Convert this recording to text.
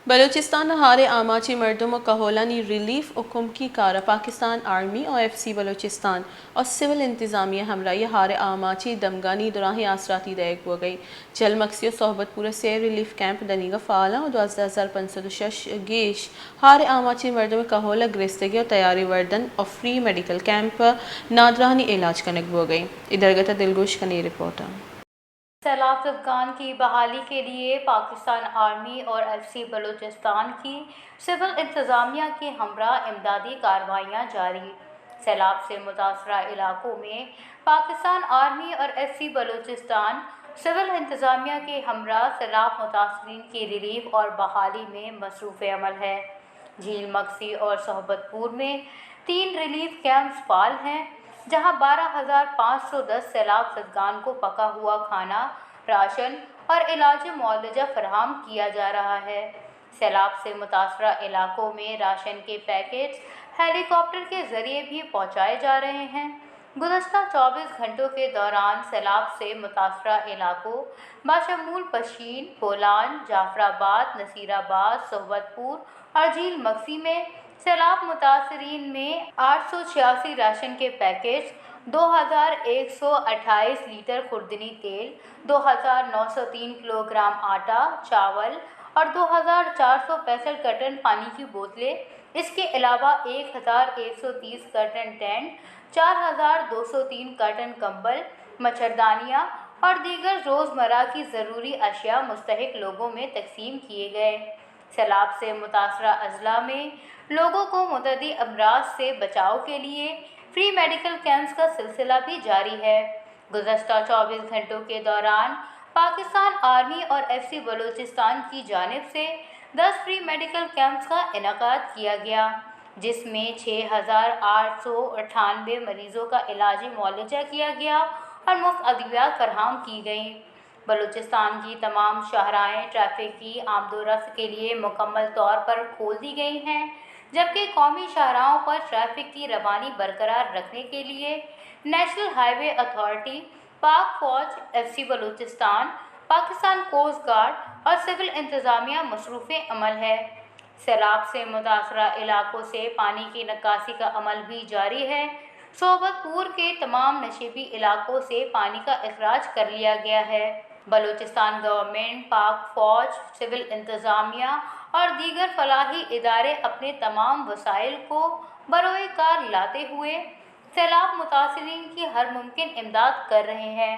بلوچستان ہارے آماچی مردم و کہولانی ریلیف حکم کی کارا پاکستان آرمی اور ایف سی بلوچستان اور سول انتظامیہ ہمراہی ہارے آماچی دمگانی دراہی آسراتی دیگ ہو گئی جل مکسی و صحبت پورے سیر ریلیف کیمپ دنیگا فعالا و 12,506 گیش ہارے آماچی مردم کہولا گرستگی اور تیاری وردن اور فری میڈیکل کیمپ نادرانی علاج کنک ہو گئی ادھر گتا دلگوش کنی رپورٹ سیلاب زدگان کی بحالی کے لیے پاکستان آرمی اور ایف سی بلوچستان کی سول انتظامیہ کے ہمراہ امدادی کارروائیاں جاری سیلاب سے متاثرہ علاقوں میں پاکستان آرمی اور ایف سی بلوچستان سول انتظامیہ کے ہمراہ سیلاب متاثرین کی ریلیف اور بحالی میں مصروف عمل ہے جھیل مکسی اور صحبت پور میں 3 ریلیف کیمپس فعال ہیں جہاں 12,510 سیلاب زدگان کو پکا ہوا کھانا راشن اور علاج معالجہ فراہم کیا جا رہا ہے سیلاب سے متاثرہ علاقوں میں راشن کے پیکٹس ہیلی کاپٹر کے ذریعے بھی پہنچائے جا رہے ہیں گزشتہ 24 گھنٹوں کے دوران سیلاب سے متاثرہ علاقوں بشمول پشین، بولان، جعفر آباد، نصیر آباد، صحبت پور اور جھیل مکسی میں سیلاب متاثرین میں 886 راشن کے پیکٹس 2,128 لیٹر خوردنی تیل 2,903 کلو گرام آٹا چاول اور 2,465 کارٹن پانی کی بوتلیں اس کے علاوہ 1,130 کارٹن ٹینٹ 4,203 کارٹن کمبل مچھردانیاں اور دیگر روزمرہ کی ضروری اشیاء مستحق لوگوں میں تقسیم کیے گئے سیلاب سے متاثرہ اضلاع میں لوگوں کو متعدی امراض سے بچاؤ کے لیے فری میڈیکل کیمپس کا سلسلہ بھی جاری ہے گزشتہ 24 گھنٹوں کے دوران پاکستان آرمی اور ایف سی بلوچستان کی جانب سے 10 فری میڈیکل کیمپس کا انعقاد کیا گیا جس میں 6,898 مریضوں کا علاجی معالجہ کیا گیا اور مفت ادویات فراہم کی گئیں بلوچستان کی تمام شاہراہیں ٹریفک کی آمد و رفت کے لیے مکمل طور پر کھول دی گئی ہیں جبکہ قومی شاہراہوں پر ٹریفک کی روانی برقرار رکھنے کے لیے نیشنل ہائی وے اتھارٹی پاک فوج F C Balochistan Pakistan coast guard اور سول انتظامیہ مصروف عمل ہے سیلاب سے متاثرہ علاقوں سے پانی کی نکاسی کا عمل بھی جاری ہے صحبت پور کے تمام نشیبی علاقوں سے پانی کا اخراج کر لیا گیا ہے بلوچستان گورنمنٹ پاک فوج سول انتظامیہ اور دیگر فلاحی ادارے اپنے تمام وسائل کو بروئے کار لاتے ہوئے سیلاب متاثرین کی ہر ممکن امداد کر رہے ہیں